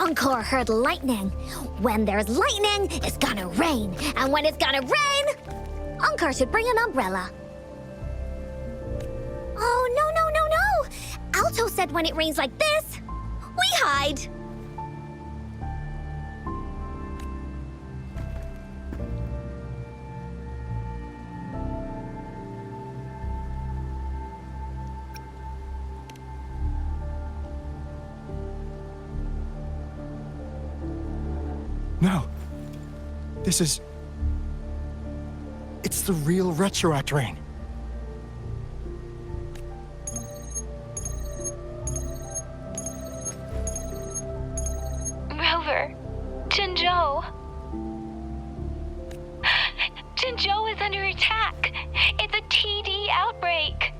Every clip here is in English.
Encore heard lightning. When there's lightning, it's gonna rain. And when it's gonna rain, Encore should bring an umbrella. Oh, no. Alto said when it rains like this, we hide. No. This is... It's the real Retroact rain. Rover. Jinzhou. Jinzhou is under attack. It's a TD outbreak.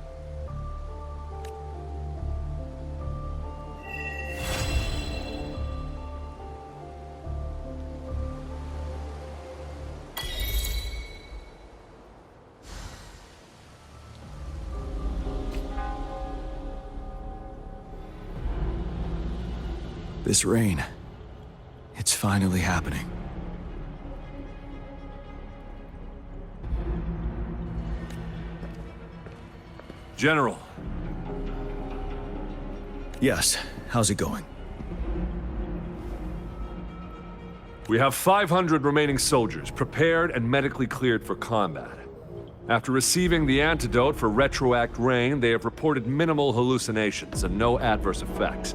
This rain, it's finally happening. General. Yes, how's it going? We have 500 remaining soldiers, prepared and medically cleared for combat. After receiving the antidote for Retroact rain, they have reported minimal hallucinations and no adverse effects.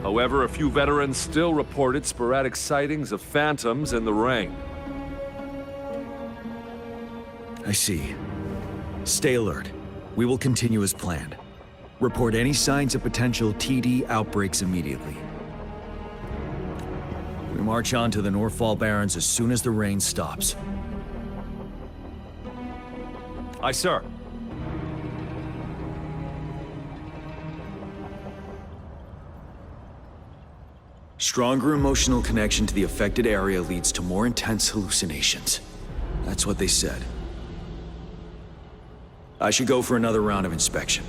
However, a few veterans still reported sporadic sightings of phantoms in the rain. I see. Stay alert. We will continue as planned. Report any signs of potential TD outbreaks immediately. We march on to the Northfall Barrens as soon as the rain stops. Aye, sir. Stronger emotional connection to the affected area leads to more intense hallucinations. That's what they said. I should go for another round of inspection.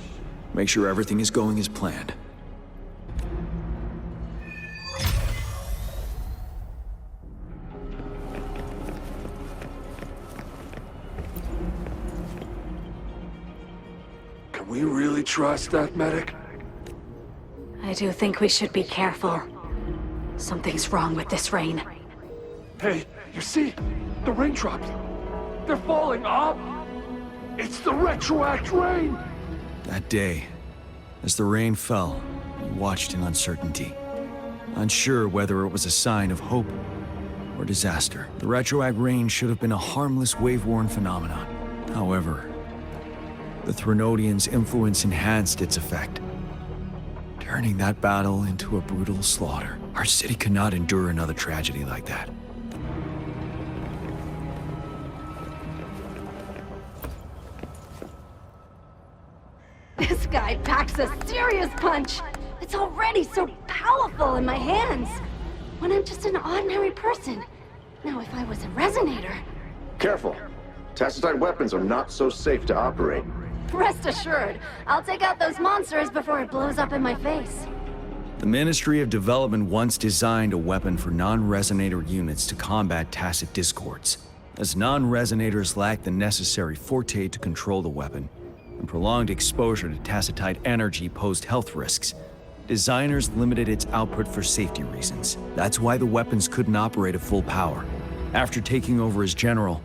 Make sure everything is going as planned. Can we really trust that medic? I do think we should be careful. Something's wrong with this rain. Hey, you see? The raindrops. They're falling up. It's the Retroact rain! That day, as the rain fell, we watched in uncertainty. Unsure whether it was a sign of hope or disaster. The Retroact rain should have been a harmless wave-worn phenomenon. However, the Threnodians' influence enhanced its effect, turning that battle into a brutal slaughter. Our city cannot endure another tragedy like that. This guy packs a serious punch! It's already so powerful in my hands! When I'm just an ordinary person. Now if I was a resonator... Careful. Tacetite weapons are not so safe to operate. Rest assured, I'll take out those monsters before it blows up in my face. The Ministry of Development once designed a weapon for non-resonator units to combat Tacet discords. As non-resonators lack the necessary forte to control the weapon, and prolonged exposure to Tacetite energy posed health risks, designers limited its output for safety reasons. That's why the weapons couldn't operate at full power. After taking over as general,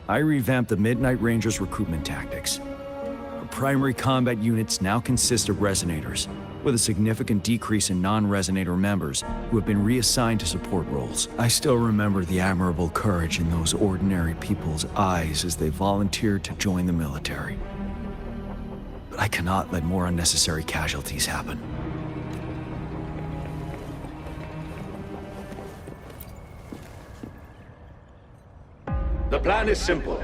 I revamped the Midnight Rangers' recruitment tactics. Our primary combat units now consist of resonators, with a significant decrease in non-resonator members who have been reassigned to support roles. I still remember the admirable courage in those ordinary people's eyes as they volunteered to join the military. But I cannot let more unnecessary casualties happen. The plan is simple.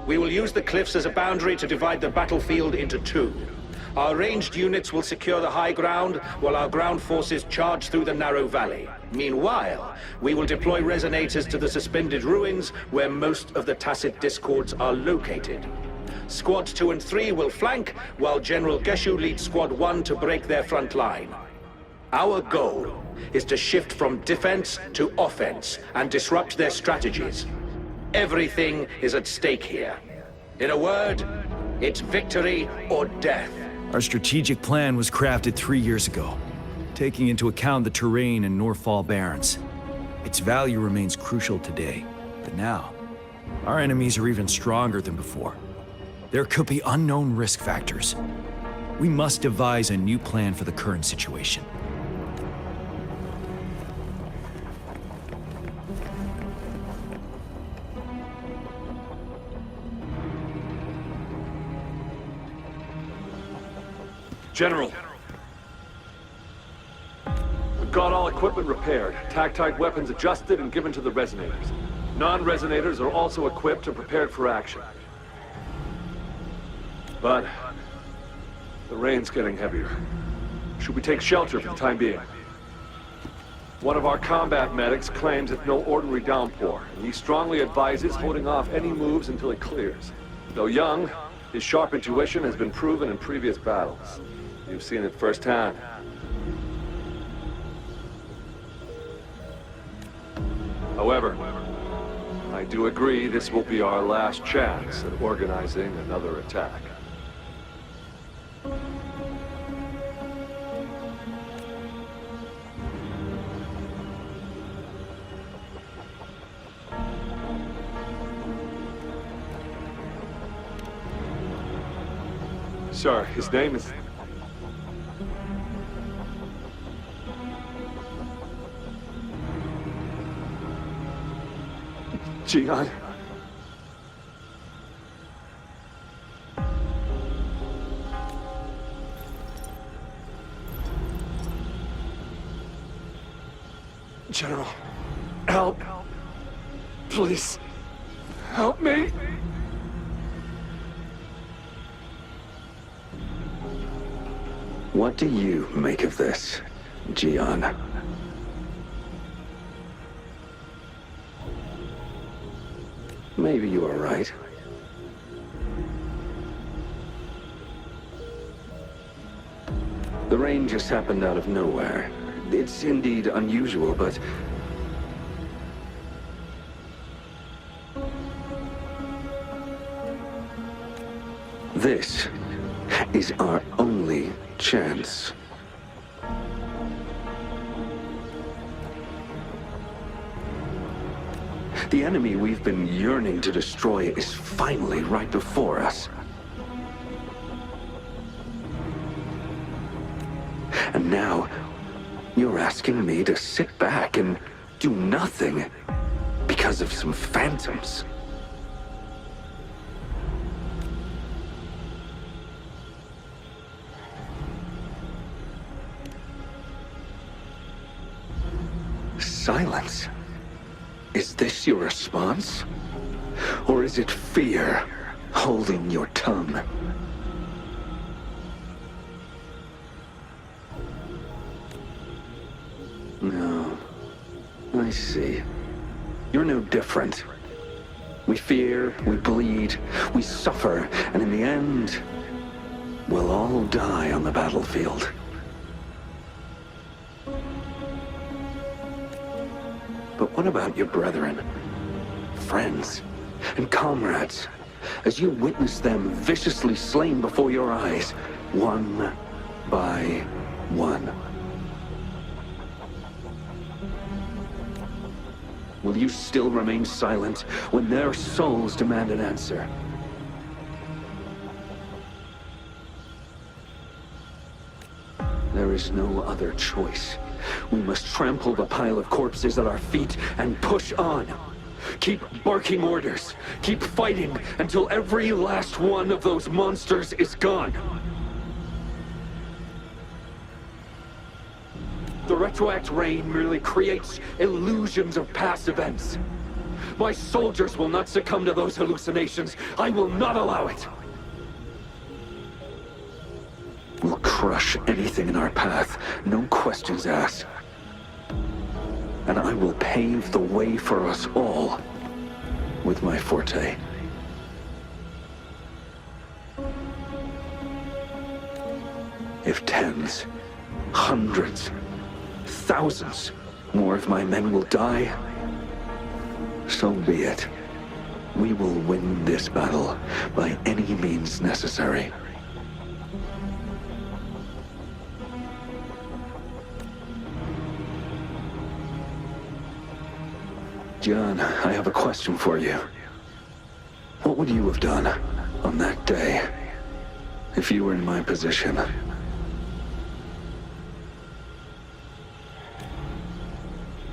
We will use the cliffs as a boundary to divide the battlefield into two. Our ranged units will secure the high ground, while our ground forces charge through the narrow valley. Meanwhile, we will deploy resonators to the suspended ruins, where most of the Tacet discords are located. Squads 2 and 3 will flank, while General Geshu leads Squad 1 to break their front line. Our goal is to shift from defense to offense and disrupt their strategies. Everything is at stake here. In a word, it's victory or death. Our strategic plan was crafted 3 years ago, taking into account the terrain in Norfall Barrens. Its value remains crucial today, but now, our enemies are even stronger than before. There could be unknown risk factors. We must devise a new plan for the current situation. General. We've got all equipment repaired, Tacet weapons adjusted and given to the resonators. Non-resonators are also equipped and prepared for action. But the rain's getting heavier. Should we take shelter for the time being? One of our combat medics claims it's no ordinary downpour, and he strongly advises holding off any moves until it clears. Though young, his sharp intuition has been proven in previous battles. You've seen it firsthand. However, I do agree this will be our last chance at organizing another attack. Sir, his name is... Jian. General, help. Please, help me. What do you make of this, Jian? Maybe you are right. The rain just happened out of nowhere. It's indeed unusual, but... this is our only chance. The enemy we've been yearning to destroy is finally right before us. And now, you're asking me to sit back and do nothing because of some phantoms. Silence. Is this your response? Or is it fear holding your tongue? No. I see. You're no different. We fear, we bleed, we suffer, and in the end, we'll all die on the battlefield. But what about your brethren, friends, and comrades, as you witness them viciously slain before your eyes, one by one? Will you still remain silent when their souls demand an answer? There is no other choice. We must trample the pile of corpses at our feet and push on. Keep barking orders. Keep fighting until every last one of those monsters is gone. The retroact rain merely creates illusions of past events. My soldiers will not succumb to those hallucinations. I will not allow it. We'll crush anything in our path, no questions asked. And I will pave the way for us all with my forte. If tens, hundreds, thousands more of my men will die. So be it. We will win this battle by any means necessary. John, I have a question for you. What would you have done on that day if you were in my position?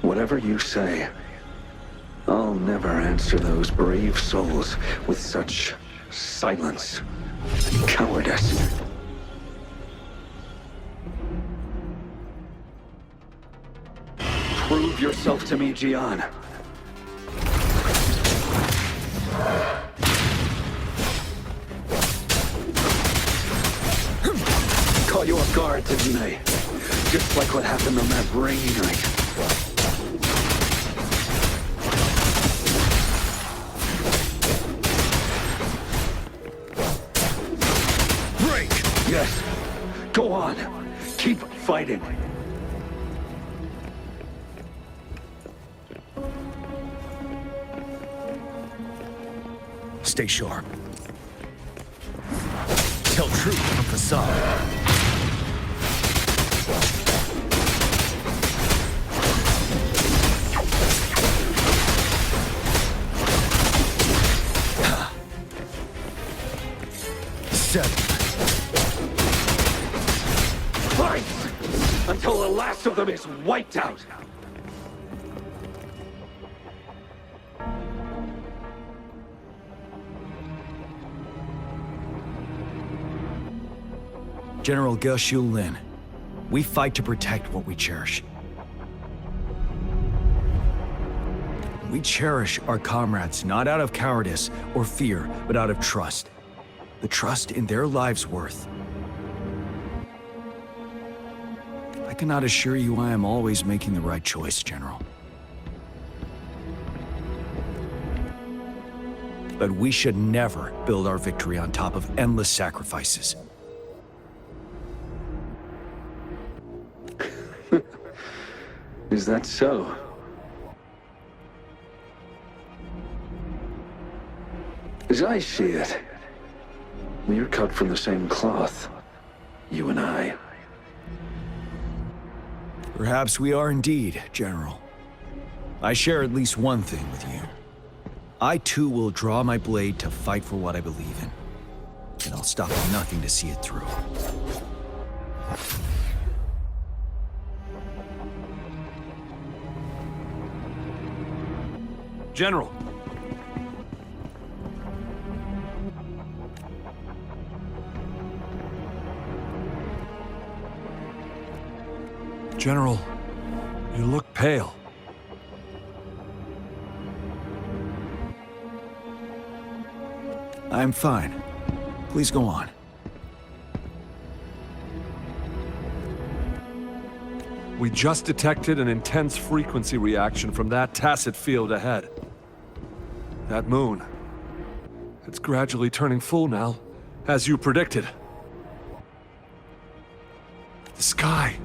Whatever you say, I'll never answer those brave souls with such silence and cowardice. Prove yourself to me, Gian. Caught you off guard, didn't I? Just like what happened on that rainy night. Yes. Go on. Keep fighting. Stay sharp. Tell truth from facade. Fight! Until the last of them is wiped out! General Ge Xiu-Lin, we fight to protect what we cherish. We cherish our comrades not out of cowardice or fear, but out of trust. The trust in their lives' worth. I cannot assure you I am always making the right choice, General. But we should never build our victory on top of endless sacrifices. Is that so? As I see it, we're cut from the same cloth, you and I. Perhaps we are indeed, General. I share at least one thing with you. I too will draw my blade to fight for what I believe in. And I'll stop at nothing to see it through. General. General, you look pale. I'm fine. Please go on. We just detected an intense frequency reaction from that Tacet field ahead. That moon. It's gradually turning full now, as you predicted. The sky.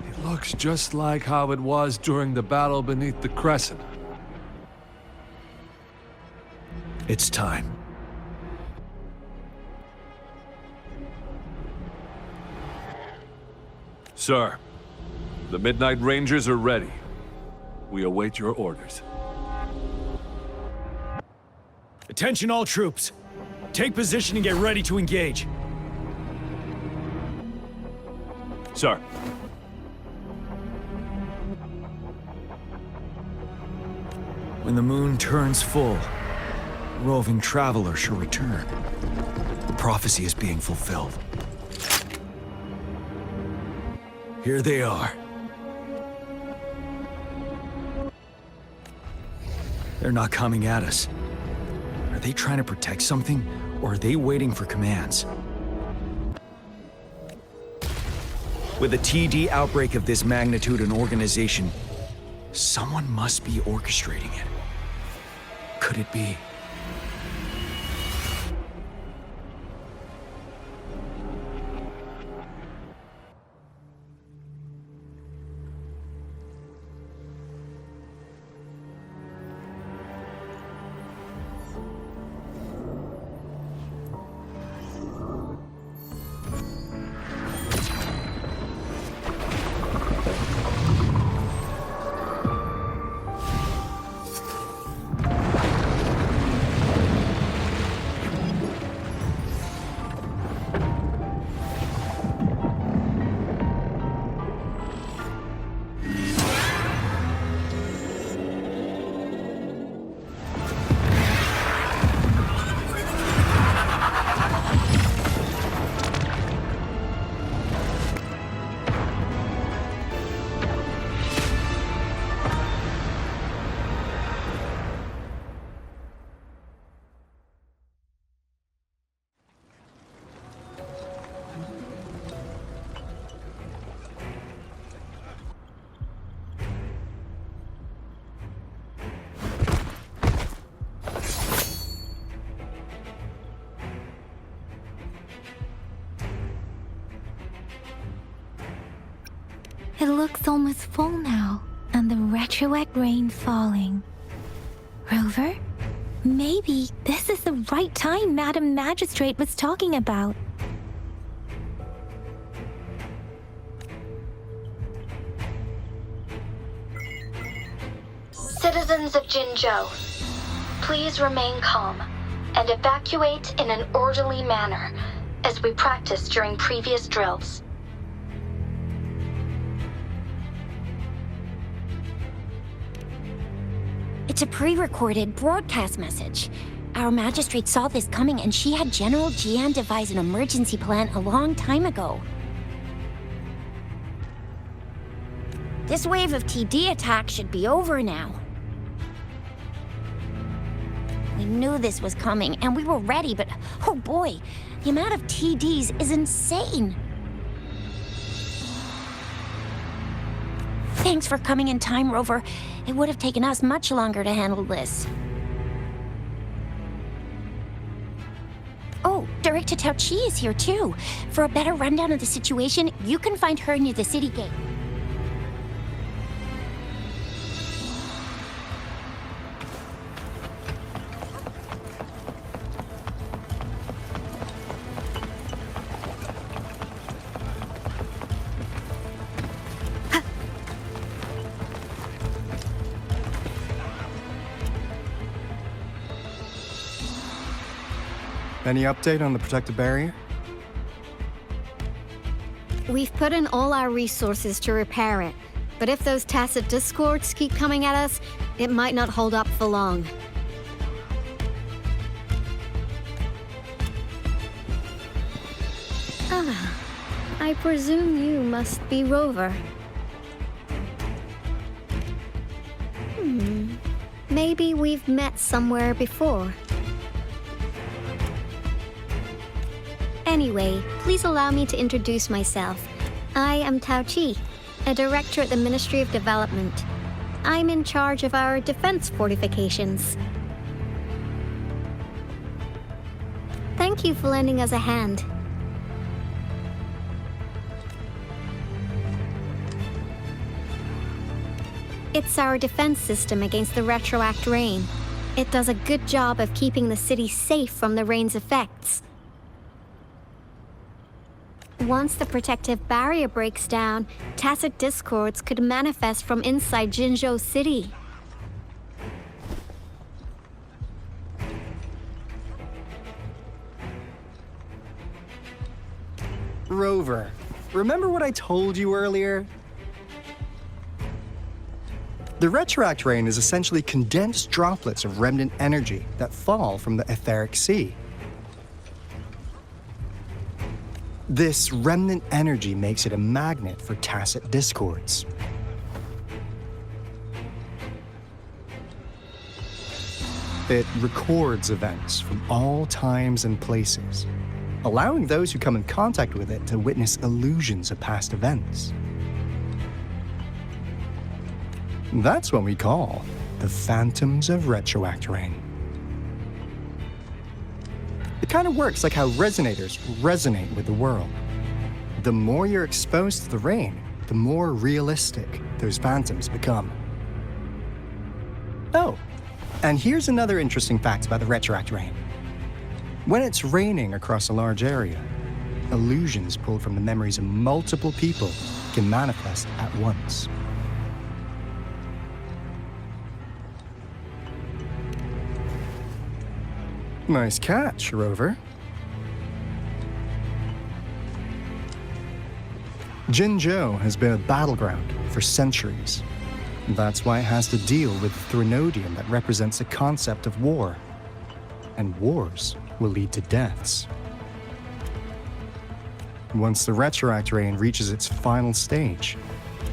It looks just like how it was during the battle beneath the Crescent. It's time. Sir, the Midnight Rangers are ready. We await your orders. Attention all troops. Take position and get ready to engage. Sir. When the moon turns full, a roving traveler shall return. The prophecy is being fulfilled. Here they are. They're not coming at us. Are they trying to protect something, or are they waiting for commands? With a TD outbreak of this magnitude and organization, someone must be orchestrating it. Could it be? It looks almost full now, and the retroact rain's falling. Rover? Maybe this is the right time Madam Magistrate was talking about. Citizens of Jinzhou, please remain calm and evacuate in an orderly manner, as we practiced during previous drills. It's a pre-recorded broadcast message. Our magistrate saw this coming and she had General Jian devise an emergency plan a long time ago. This wave of TD attacks should be over now. We knew this was coming and we were ready, but oh boy, the amount of TDs is insane. Thanks for coming in time, Rover. It would have taken us much longer to handle this. Oh, Director Tacet is here too. For a better rundown of the situation, you can find her near the city gate. Any update on the protective barrier? We've put in all our resources to repair it, but if those Tacet discords keep coming at us, it might not hold up for long. Ah, I presume you must be Rover. Maybe we've met somewhere before. Anyway, please allow me to introduce myself. I am Tacet, a director at the Ministry of Development. I'm in charge of our defense fortifications. Thank you for lending us a hand. It's our defense system against the retroact rain. It does a good job of keeping the city safe from the rain's effects. Once the protective barrier breaks down, Tacet discords could manifest from inside Jinzhou City. Rover, remember what I told you earlier? The retroact rain is essentially condensed droplets of remnant energy that fall from the etheric sea. This remnant energy makes it a magnet for Tacet discords. It records events from all times and places, allowing those who come in contact with it to witness illusions of past events. That's what we call the phantoms of retroact rain. It kind of works like how resonators resonate with the world. The more you're exposed to the rain, the more realistic those phantoms become. Oh, and here's another interesting fact about the retroact rain. When it's raining across a large area, illusions pulled from the memories of multiple people can manifest at once. Nice catch, Rover. Jinzhou has been a battleground for centuries. That's why it has to deal with the Threnodium that represents the concept of war. And wars will lead to deaths. Once the retroact rain reaches its final stage,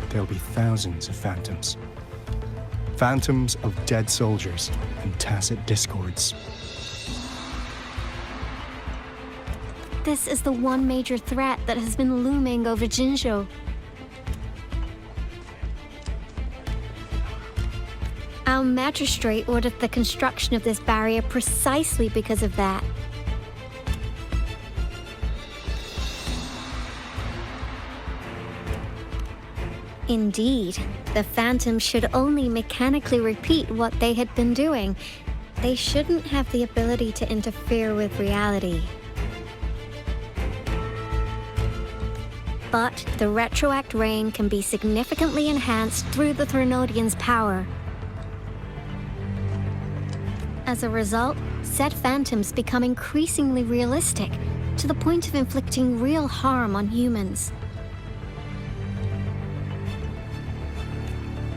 there'll be thousands of phantoms. Phantoms of dead soldiers and Tacet discords. This is the one major threat that has been looming over Jinzhou. Our magistrate ordered the construction of this barrier precisely because of that. Indeed, the Phantoms should only mechanically repeat what they had been doing. They shouldn't have the ability to interfere with reality. But the retroact rain can be significantly enhanced through the Threnodian's power. As a result, said phantoms become increasingly realistic, to the point of inflicting real harm on humans.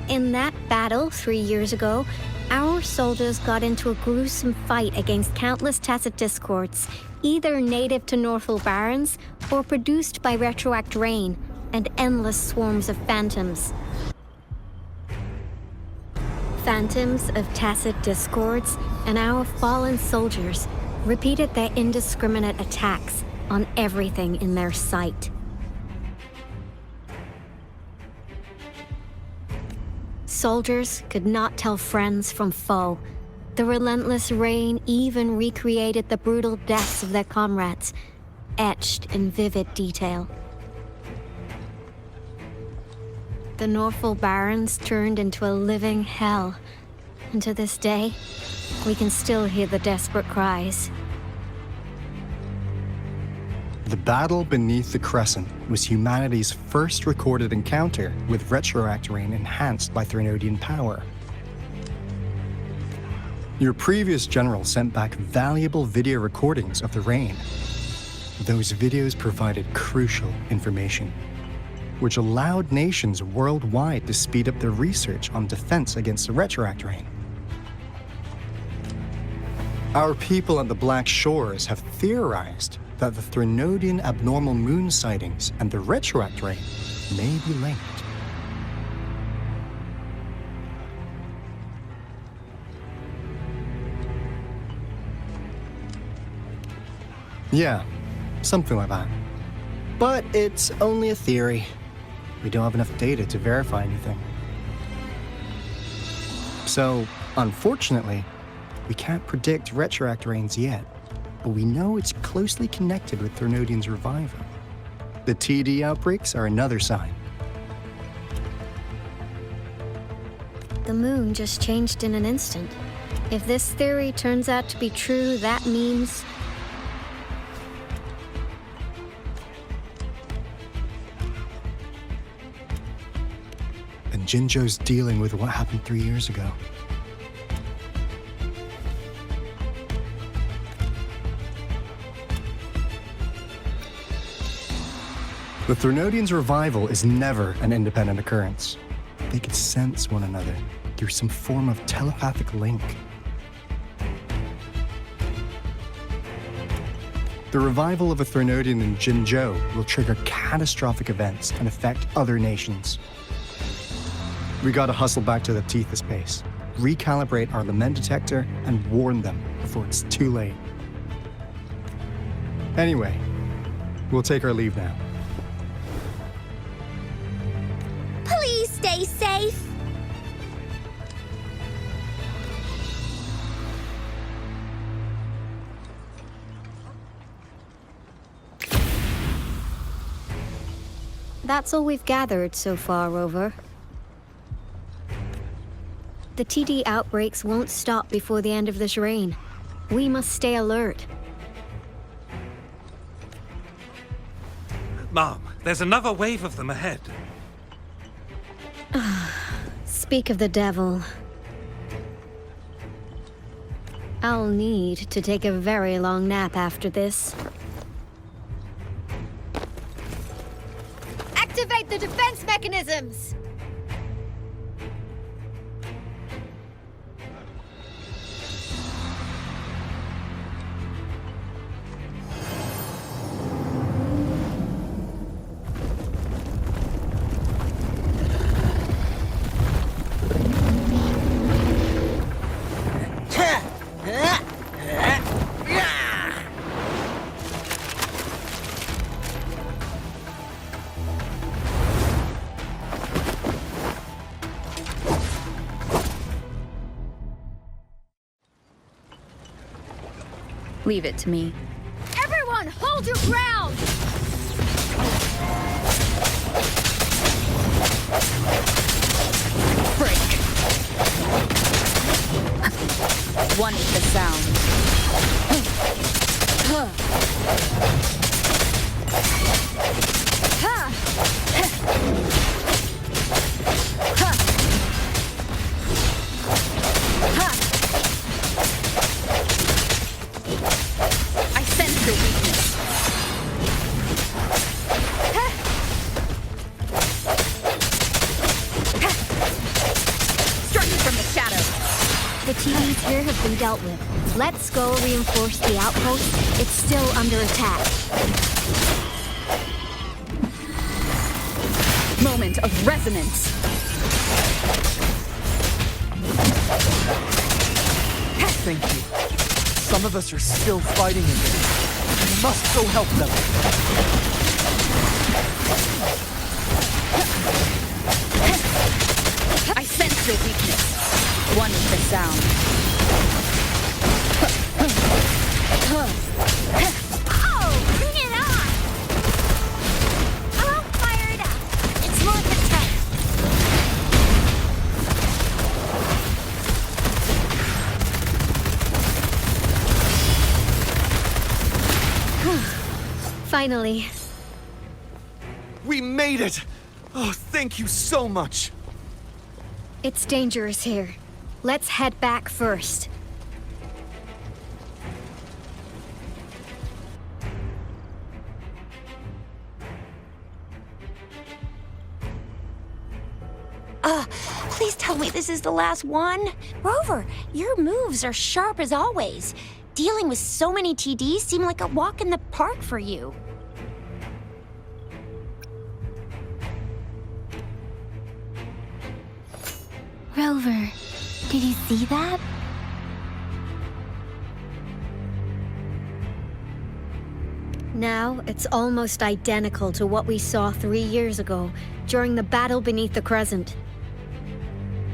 In that battle 3 years ago, our soldiers got into a gruesome fight against countless Tacet discords, either native to Northel Barrens or produced by retroact rain and endless swarms of phantoms. Phantoms of Tacet discords and our fallen soldiers repeated their indiscriminate attacks on everything in their sight. Soldiers could not tell friends from foe. The relentless rain even recreated the brutal deaths of their comrades, etched in vivid detail. The Northel Barrens turned into a living hell, and to this day, we can still hear the desperate cries. The battle beneath the Crescent was humanity's first recorded encounter with retroact rain enhanced by Threnodian power. Your previous general sent back valuable video recordings of the rain. Those videos provided crucial information, which allowed nations worldwide to speed up their research on defense against the retroact rain. Our people at the Black Shores have theorized that the Threnodian abnormal moon sightings and the retroact rain may be linked. Yeah, something like that. But it's only a theory. We don't have enough data to verify anything. So, unfortunately, we can't predict retroact rains yet. But we know it's closely connected with Threnodian's revival. The TD outbreaks are another sign. The moon just changed in an instant. If this theory turns out to be true, that means... And Jinzhou's dealing with what happened 3 years ago. The Threnodians' revival is never an independent occurrence. They could sense one another through some form of telepathic link. The revival of a Threnodian in Jinzhou will trigger catastrophic events and affect other nations. We gotta hustle back to the teeth of space, recalibrate our lament detector, and warn them before it's too late. Anyway, we'll take our leave now. Please stay safe. That's all we've gathered so far, Rover. The TD outbreaks won't stop before the end of this reign. We must stay alert. Mom, there's another wave of them ahead. Speak of the devil. I'll need to take a very long nap after this. Activate the defense mechanisms! Leave it to me. Everyone, hold your ground! Break. One with the sound. I sense your weakness. Striking from the shadows. The TVs here have been dealt with. Let's go reinforce the outpost. It's still under attack. Moment of resonance. Thank you. Some of us are still fighting in there. We must go help them. I sense your weakness. One with the sound. Oh, bring it on! I'm fired up. It's more content. Finally. We made it! Oh, thank you so much. It's dangerous here. Let's head back first. Please tell me this is the last one. Rover, your moves are sharp as always. Dealing with so many TDs seemed like a walk in the park for you. Rover, did you see that? Now, it's almost identical to what we saw 3 years ago, during the battle beneath the Crescent.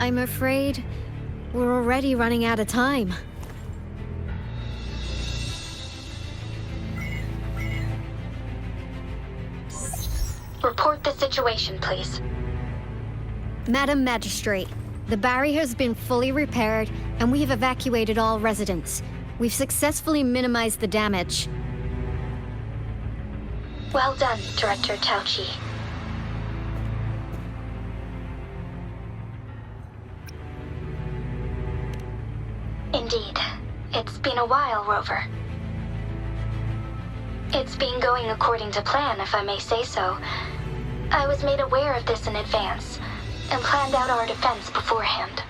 I'm afraid we're already running out of time. Report the situation, please. Madam Magistrate, the barrier has been fully repaired, and we have evacuated all residents. We've successfully minimized the damage. Well done, Director Tacet. Indeed. It's been a while, Rover. It's been going according to plan, if I may say so. I was made aware of this in advance, and planned out our defense beforehand.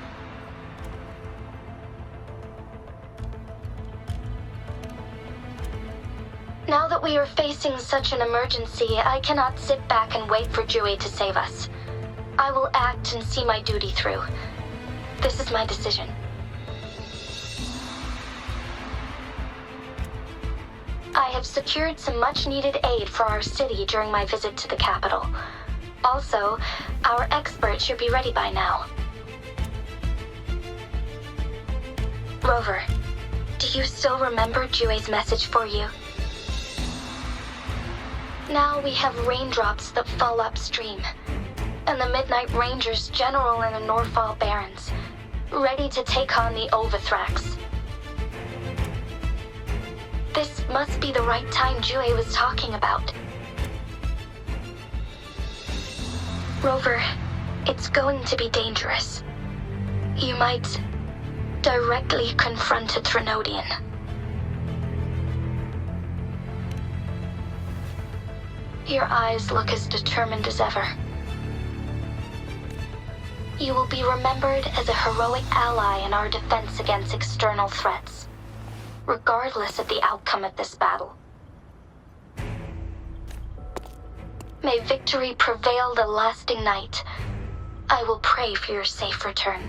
Now that we are facing such an emergency, I cannot sit back and wait for Dewey to save us. I will act and see my duty through. This is my decision. I have secured some much-needed aid for our city during my visit to the capital. Also, our expert should be ready by now. Rover, do you still remember Dewey's message for you? Now we have raindrops that fall upstream, and the Midnight Rangers general in the Norfall Barrens, ready to take on the Ovathrax. This must be the right time Dewey was talking about. Rover, it's going to be dangerous. You might directly confront a Trinodian. Your eyes look as determined as ever. You will be remembered as a heroic ally in our defense against external threats, regardless of the outcome of this battle. May victory prevail the lasting night. I will pray for your safe return.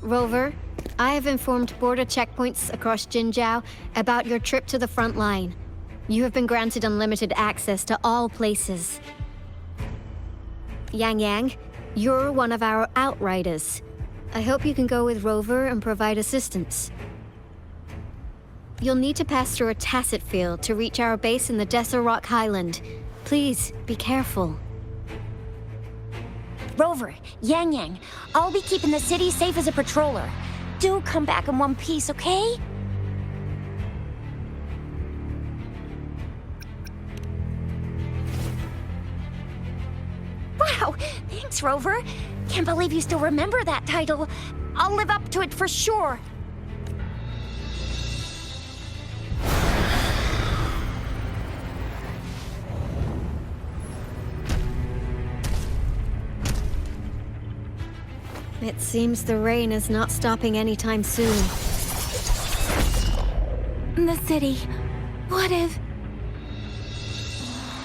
Rover, I have informed border checkpoints across Jinjiao about your trip to the front line. You have been granted unlimited access to all places. Yang Yang, you're one of our outriders. I hope you can go with Rover and provide assistance. You'll need to pass through a Tacet field to reach our base in the Desert Rock Highland. Please, be careful. Rover, Yang Yang, I'll be keeping the city safe as a patroller. Do come back in one piece, okay? Wow, thanks, Rover. Can't believe you still remember that title. I'll live up to it for sure. It seems the rain is not stopping anytime soon. The city. What if...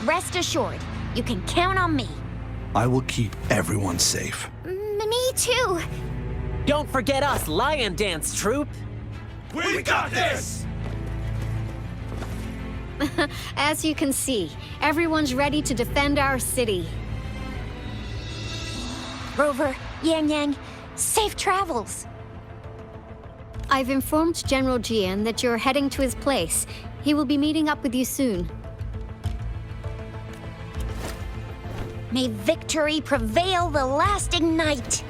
Rest assured, you can count on me. I will keep everyone safe. Me too. Don't forget us, Lion Dance Troupe! We got this! As you can see, everyone's ready to defend our city. Rover, Yang Yang, safe travels. I've informed General Jian that you're heading to his place. He will be meeting up with you soon. May victory prevail the lasting night.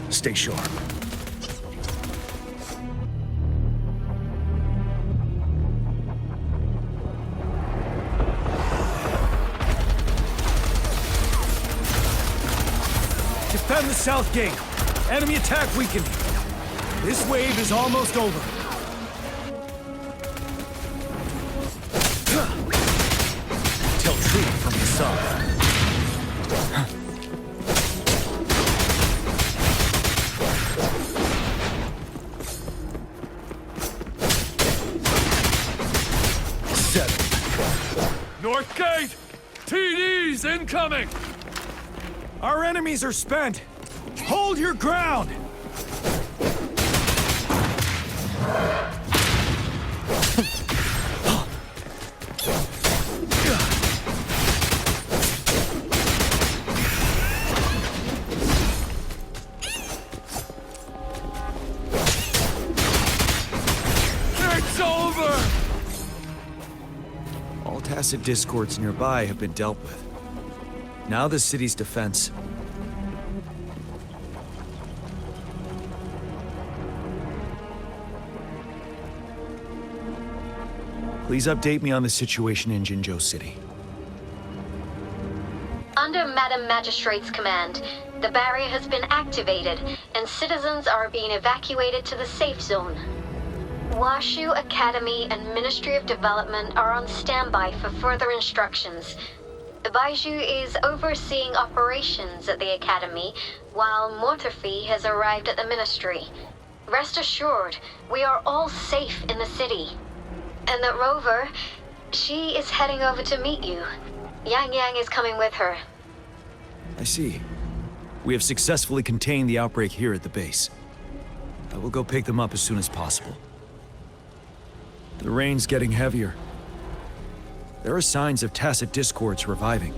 Stay sharp. Defend the south gate. Enemy attack weakened. This wave is almost over. Tell truth from the south. North gate! TDs incoming! Our enemies are spent. Hold your ground! It's over! All Tacet discords nearby have been dealt with. Now the city's defense. Please update me on the situation in Jinzhou City. Under Madam Magistrate's command, the barrier has been activated, and citizens are being evacuated to the safe zone. Washu Academy and Ministry of Development are on standby for further instructions. Baiju is overseeing operations at the Academy, while Mortherfee has arrived at the Ministry. Rest assured, we are all safe in the city. And that Rover, she is heading over to meet you. Yang Yang is coming with her. I see. We have successfully contained the outbreak here at the base. I will go pick them up as soon as possible. The rain's getting heavier. There are signs of Tacet discords reviving.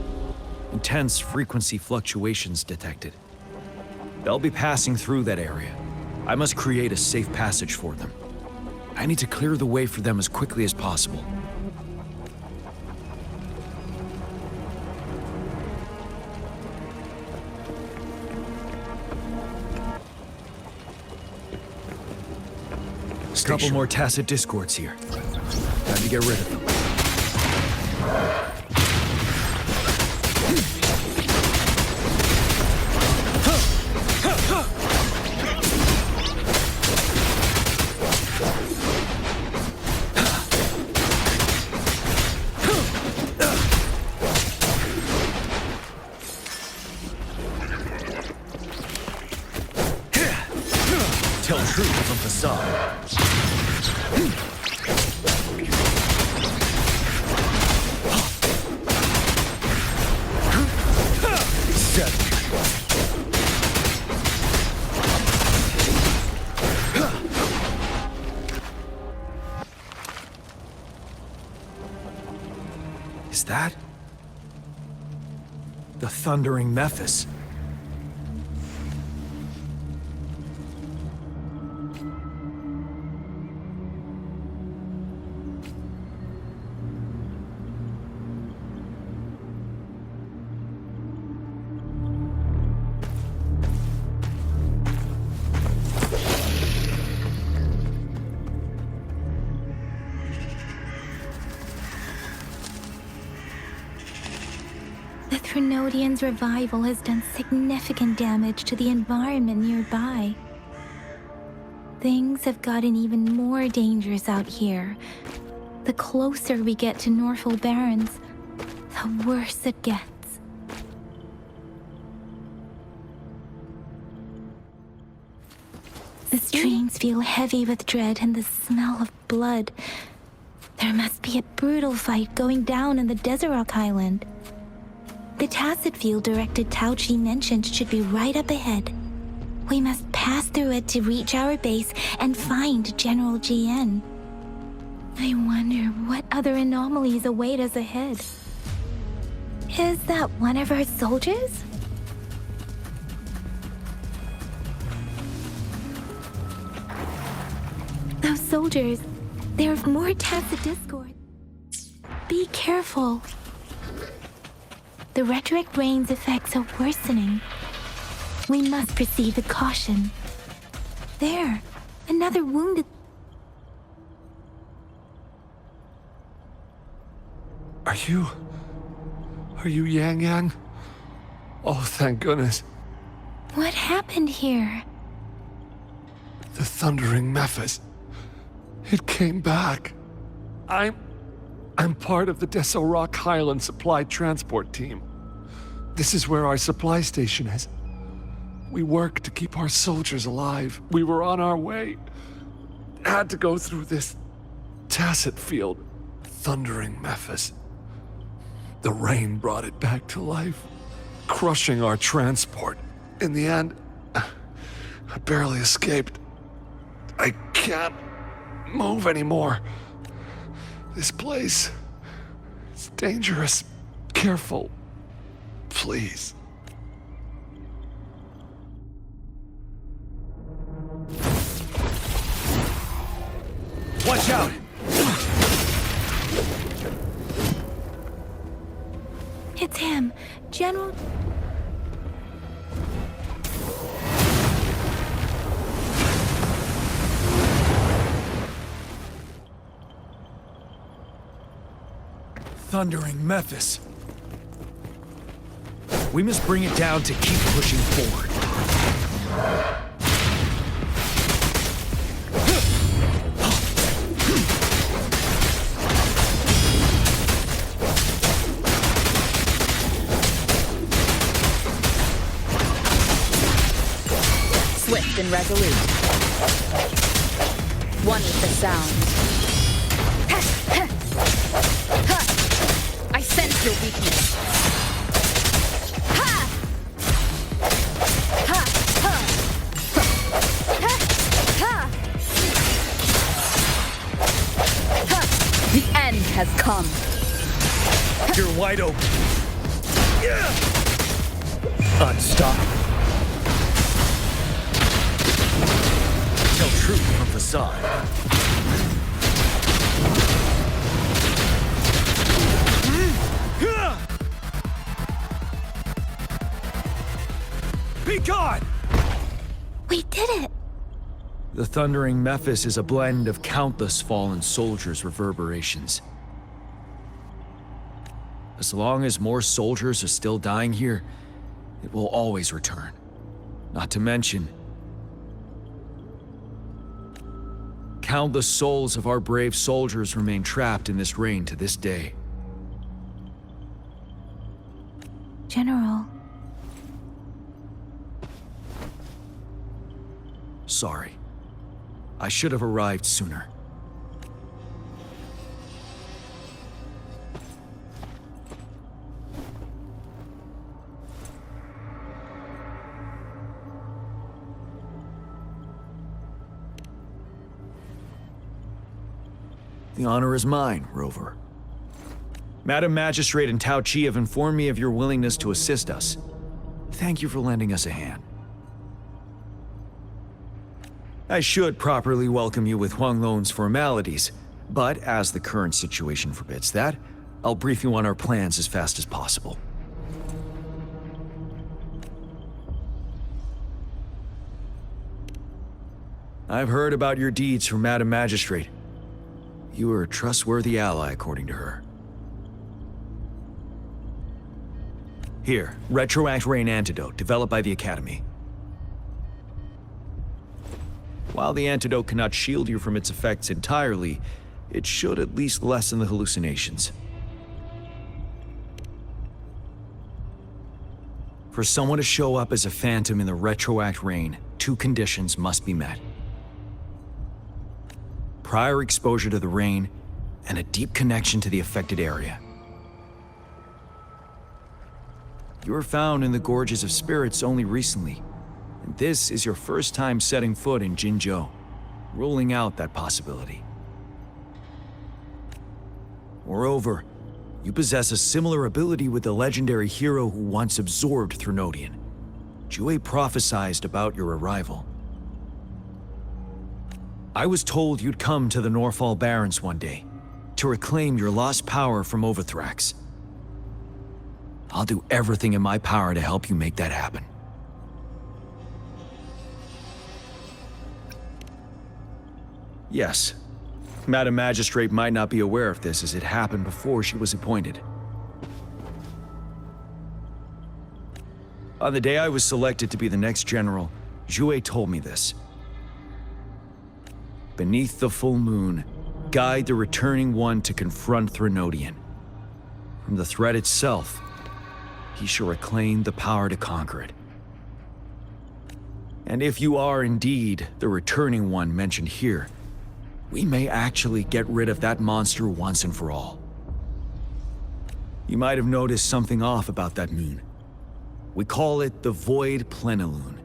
Intense frequency fluctuations detected. They'll be passing through that area. I must create a safe passage for them. I need to clear the way for them as quickly as possible. A couple more Tacet discords here. Time to get rid of them. Tell truth from facade. Thundering Memphis. The Threnodian's revival has done significant damage to the environment nearby. Things have gotten even more dangerous out here. The closer we get to Northwell Barrens, the worse it gets. The streams feel heavy with dread and the smell of blood. There must be a brutal fight going down in the Desert Rock Island. The Tacet field directed Tauchi mentioned should be right up ahead. We must pass through it to reach our base and find General GN. I wonder what other anomalies await us ahead. Is that one of our soldiers? Those soldiers, there are more Tacet discord. Be careful. The retroact rain's effects are worsening. We must proceed with caution. There, another wounded... Are you Yang Yang? Oh, thank goodness. What happened here? The Thundering Memphis. It came back. I'm part of the Desert Rock Highland Supply Transport Team. This is where our supply station is. We work to keep our soldiers alive. We were on our way. Had to go through this Tacet field. Thundering Memphis. The rain brought it back to life, crushing our transport. In the end, I barely escaped. I can't move anymore. This place is dangerous. Careful. Please. Watch out! It's him, General... Thundering Memphis. We must bring it down to keep pushing forward. Swift and resolute. One with the sound. I sense your weakness. The end has come. You're wide open. Unstoppable. Tell truth from facade. Be gone! We did it! The Thundering Memphis is a blend of countless fallen soldiers' reverberations. As long as more soldiers are still dying here, it will always return. Not to mention, countless souls of our brave soldiers remain trapped in this rain to this day. General. Sorry. I should have arrived sooner. The honor is mine, Rover. Madam Magistrate and Tao Chi have informed me of your willingness to assist us. Thank you for lending us a hand. I should properly welcome you with Huang Lon's formalities, but as the current situation forbids that, I'll brief you on our plans as fast as possible. I've heard about your deeds from Madam Magistrate. You are a trustworthy ally, according to her. Here, Retroact Rain Antidote, developed by the Academy. While the antidote cannot shield you from its effects entirely, it should at least lessen the hallucinations. For someone to show up as a phantom in the Retroact Rain, 2 conditions must be met. Prior exposure to the rain, and a deep connection to the affected area. You were found in the Gorges of Spirits only recently, and this is your first time setting foot in Jinzhou, ruling out that possibility. Moreover, you possess a similar ability with the legendary hero who once absorbed Threnodian. Jue prophesied about your arrival. I was told you'd come to the Norfall Barrens one day, to reclaim your lost power from Ovathrax. I'll do everything in my power to help you make that happen. Yes, Madam Magistrate might not be aware of this as it happened before she was appointed. On the day I was selected to be the next general, Jue told me this. Beneath the full moon, guide the returning one to confront Threnodian. From the threat itself, he shall reclaim the power to conquer it. And if you are indeed the returning one mentioned here, we may actually get rid of that monster once and for all. You might have noticed something off about that moon. We call it the Void Plenilune.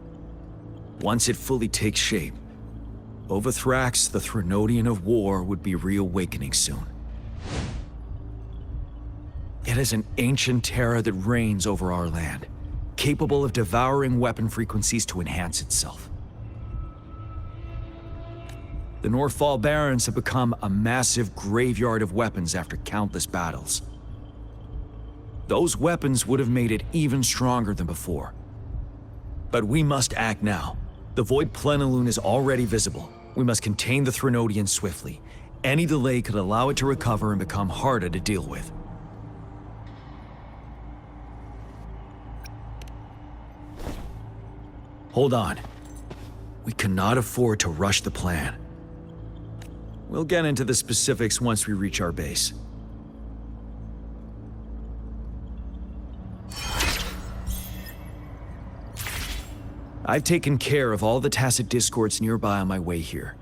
Once it fully takes shape, Ovathrax, the Threnodian of War, would be reawakening soon. It is an ancient terror that reigns over our land, capable of devouring weapon frequencies to enhance itself. The Norfall Barrens have become a massive graveyard of weapons after countless battles. Those weapons would have made it even stronger than before. But we must act now. The Void Plenilune is already visible. We must contain the Threnodian swiftly. Any delay could allow it to recover and become harder to deal with. Hold on. We cannot afford to rush the plan. We'll get into the specifics once we reach our base. I've taken care of all the Tacet discords nearby on my way here.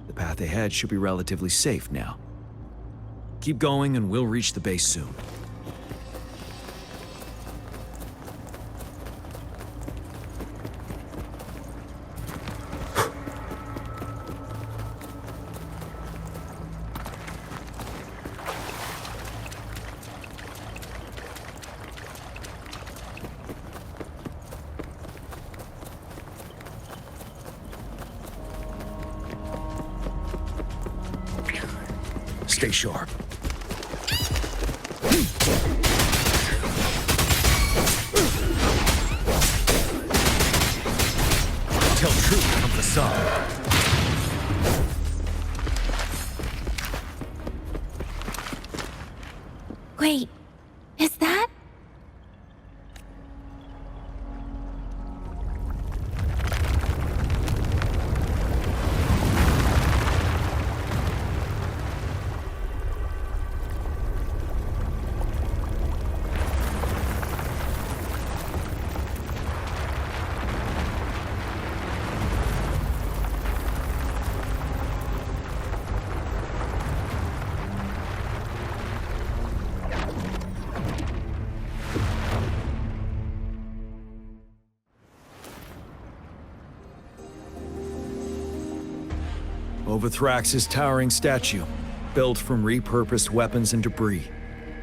The path ahead should be relatively safe now. Keep going and we'll reach the base soon. Stay sharp. Tell truth from the sun. Wait, is that? Ovathrax's towering statue, built from repurposed weapons and debris.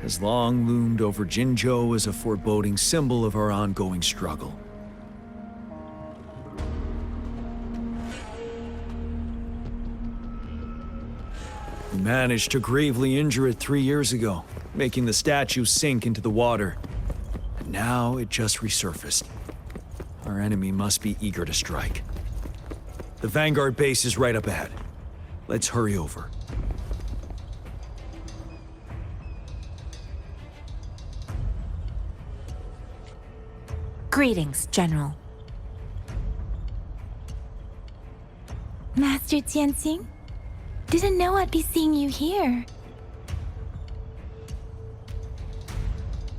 has long loomed over Jinzhou as a foreboding symbol of our ongoing struggle. We managed to gravely injure it 3 years ago, making the statue sink into the water. And now it just resurfaced. Our enemy must be eager to strike. The Vanguard base is right up ahead. Let's hurry over. Greetings, General. Master Jianxing? Didn't know I'd be seeing you here.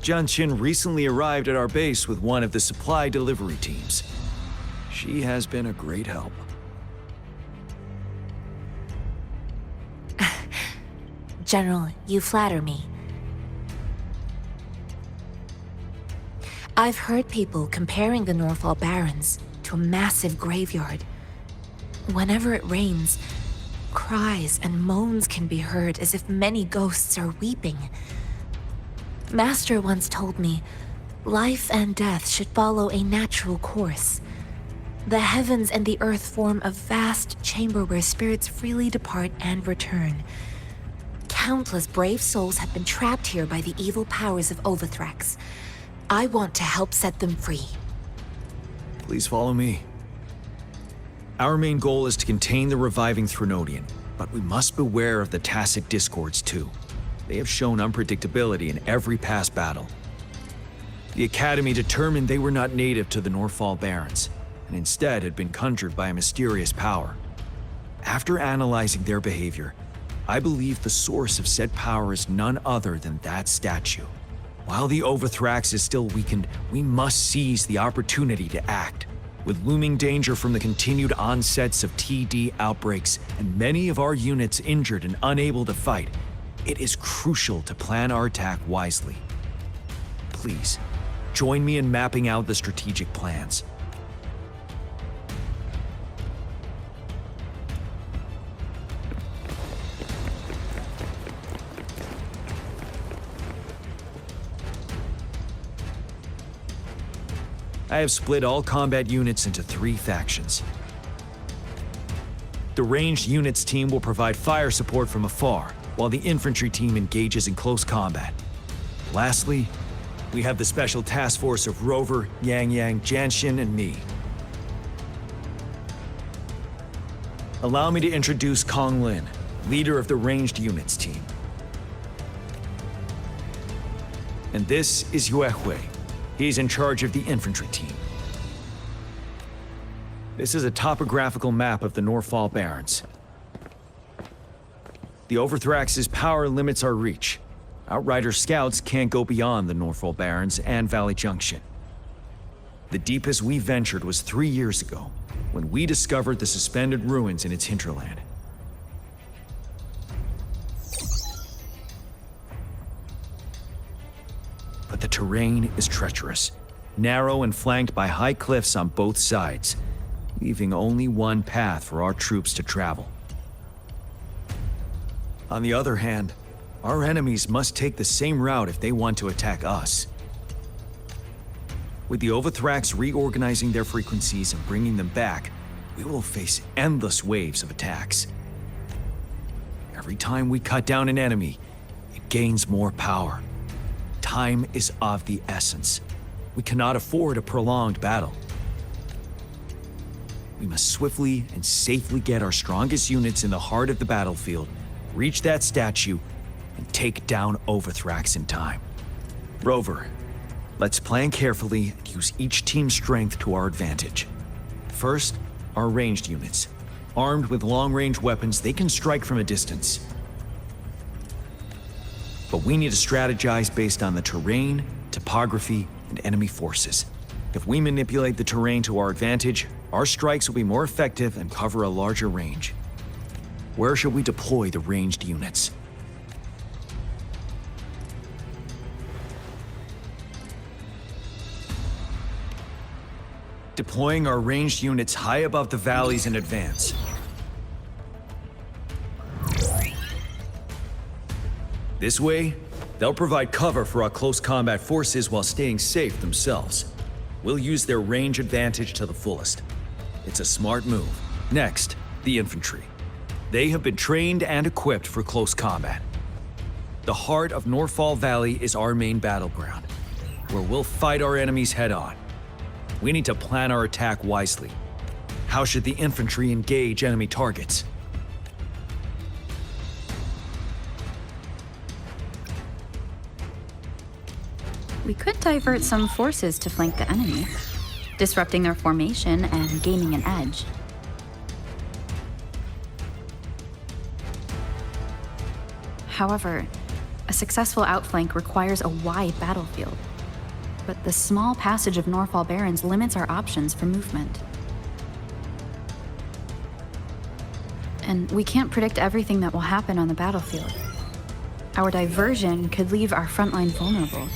Jianqin recently arrived at our base with one of the supply delivery teams. She has been a great help. General, you flatter me. I've heard people comparing the Northall Barrens to a massive graveyard. Whenever it rains, cries and moans can be heard as if many ghosts are weeping. Master once told me, life and death should follow a natural course. The heavens and the earth form a vast chamber where spirits freely depart and return. Countless brave souls have been trapped here by the evil powers of Ovathrax. I want to help set them free. Please follow me. Our main goal is to contain the reviving Threnodian, but we must beware of the Tacet discords too. They have shown unpredictability in every past battle. The Academy determined they were not native to the Northall Barrens, and instead had been conjured by a mysterious power. After analyzing their behavior, I believe the source of said power is none other than that statue. While the Ovathrax is still weakened, we must seize the opportunity to act. With looming danger from the continued onsets of TD outbreaks and many of our units injured and unable to fight, it is crucial to plan our attack wisely. Please, join me in mapping out the strategic plans. I have split all combat units into 3 factions. The ranged units team will provide fire support from afar, while the infantry team engages in close combat. Lastly, we have the special task force of Rover, Yang Yang, Jianxin, and me. Allow me to introduce Kong Lin, leader of the ranged units team. And this is Yue Hui. He's in charge of the infantry team. This is a topographical map of the Northall Barrens. The Ovathrax's power limits our reach. Outrider scouts can't go beyond the Northall Barrens and Valley Junction. The deepest we ventured was 3 years ago, when we discovered the suspended ruins in its hinterland. But the terrain is treacherous, narrow and flanked by high cliffs on both sides, leaving only one path for our troops to travel. On the other hand, our enemies must take the same route if they want to attack us. With the Ovathrax reorganizing their frequencies and bringing them back, we will face endless waves of attacks. Every time we cut down an enemy, it gains more power. Time is of the essence. We cannot afford a prolonged battle. We must swiftly and safely get our strongest units in the heart of the battlefield, reach that statue, and take down Ovathrax in time. Rover, let's plan carefully and use each team's strength to our advantage. First, our ranged units. Armed with long-range weapons, they can strike from a distance. But we need to strategize based on the terrain, topography, and enemy forces. If we manipulate the terrain to our advantage, our strikes will be more effective and cover a larger range. Where should we deploy the ranged units? Deploying our ranged units high above the valleys in advance. This way, They'll provide cover for our close combat forces while staying safe themselves. We'll use their range advantage to the fullest. It's a smart move. Next, the infantry. They have been trained and equipped for close combat. The heart of Norfall Valley is our main battleground, where we'll fight our enemies head-on. We need to plan our attack wisely. How should the infantry engage enemy targets? We could divert some forces to flank the enemy, disrupting their formation and gaining an edge. However, a successful outflank requires a wide battlefield. But the small passage of Norfall Barrens limits our options for movement. And we can't predict everything that will happen on the battlefield. Our diversion could leave our frontline vulnerable.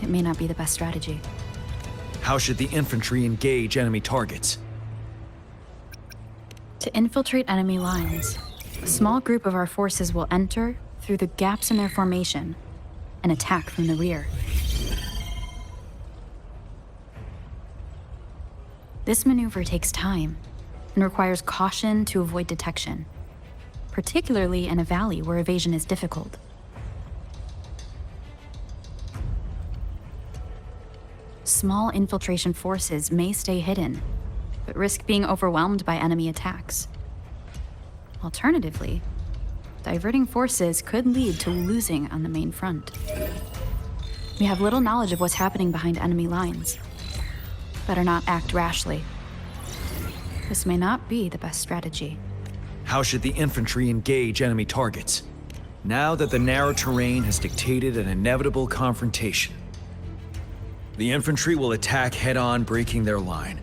It may not be the best strategy. How should the infantry engage enemy targets? To infiltrate enemy lines, a small group of our forces will enter through the gaps in their formation and attack from the rear. This maneuver takes time and requires caution to avoid detection, particularly in a valley where evasion is difficult. Small infiltration forces may stay hidden, but risk being overwhelmed by enemy attacks. Alternatively, diverting forces could lead to losing on the main front. We have little knowledge of what's happening behind enemy lines. Better not act rashly. This may not be the best strategy. How should the infantry engage enemy targets? Now that the narrow terrain has dictated an inevitable confrontation. The infantry will attack head-on, breaking their line.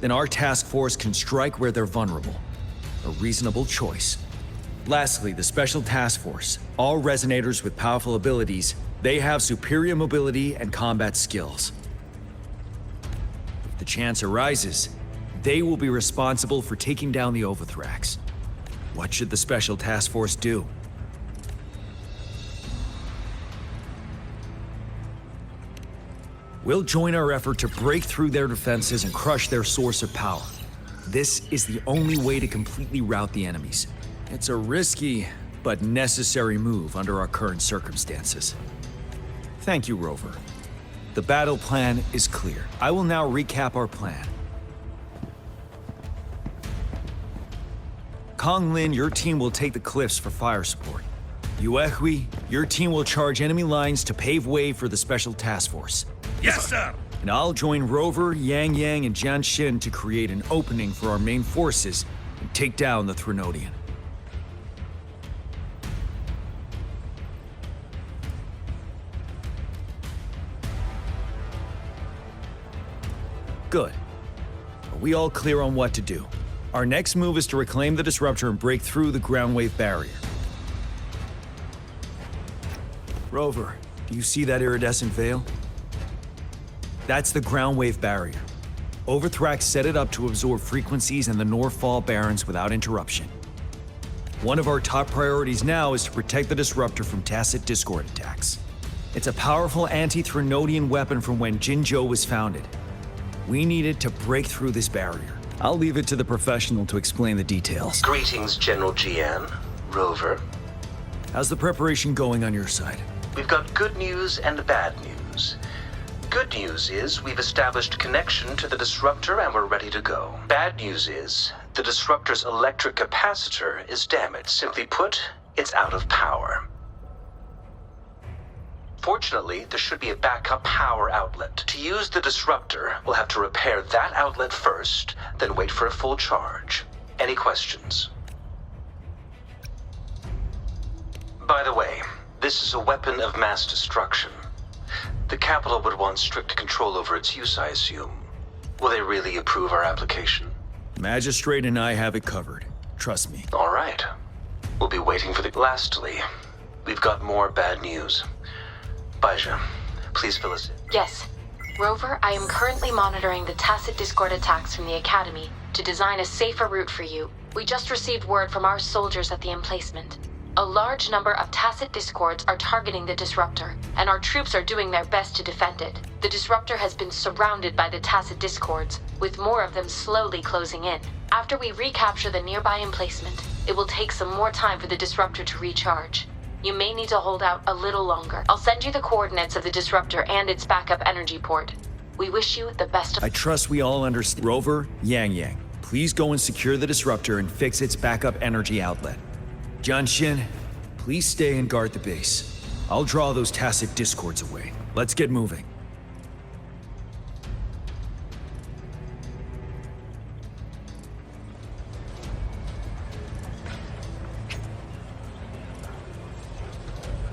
Then our task force can strike where they're vulnerable. A reasonable choice. Lastly, the Special Task Force. All resonators with powerful abilities, they have superior mobility and combat skills. If the chance arises, they will be responsible for taking down the Ovathrax. What should the Special Task Force do? We'll join our effort to break through their defenses and crush their source of power. This is the only way to completely rout the enemies. It's a risky, but necessary move under our current circumstances. Thank you, Rover. The battle plan is clear. I will now recap our plan. Kong Lin, your team will take the cliffs for fire support. Yuehui, your team will charge enemy lines to pave way for the Special Task Force. Yes, sir! And I'll join Rover, Yang Yang, and Jian Xin to create an opening for our main forces and take down the Threnodian. Good. Are we all clear on what to do? Our next move is to reclaim the disruptor and break through the ground wave barrier. Rover, do you see that iridescent veil? That's the ground wave barrier. Ovathrax set it up to absorb frequencies in the Norfall Barrens without interruption. One of our top priorities now is to protect the disruptor from Tacet Discord attacks. It's a powerful anti-Threnodian weapon from when Jinzhou was founded. We need it to break through this barrier. I'll leave it to the professional to explain the details. Greetings, General Jian. Rover. How's the preparation going on your side? We've got good news and bad news. Good news is we've established connection to the disruptor and we're ready to go. Bad news is the disruptor's electric capacitor is damaged. Simply put, it's out of power. Fortunately, there should be a backup power outlet. To use the disruptor, we'll have to repair that outlet first, then wait for a full charge. Any questions? By the way, this is a weapon of mass destruction. The capital would want strict control over its use, I assume. Will they really approve our application? Magistrate and I have it covered. Trust me. All right. We'll be waiting for the... Lastly, we've got more bad news. Baija, please fill us in. Yes. Rover, I am currently monitoring the Tacet Discord attacks from the Academy to design a safer route for you. We just received word from our soldiers at the emplacement. A large number of Tacet discords are targeting the disruptor, and our troops are doing their best to defend it. The disruptor has been surrounded by the Tacet discords, with more of them slowly closing in. After we recapture the nearby emplacement, it will take some more time for the disruptor to recharge. You may need to hold out a little longer. I'll send you the coordinates of the disruptor and its backup energy port. We wish you the best of... I trust we all understand. Rover, Yang, please go and secure the disruptor and fix its backup energy outlet. Jianshin, please stay and guard the base. I'll draw those Tacet discords away. Let's get moving.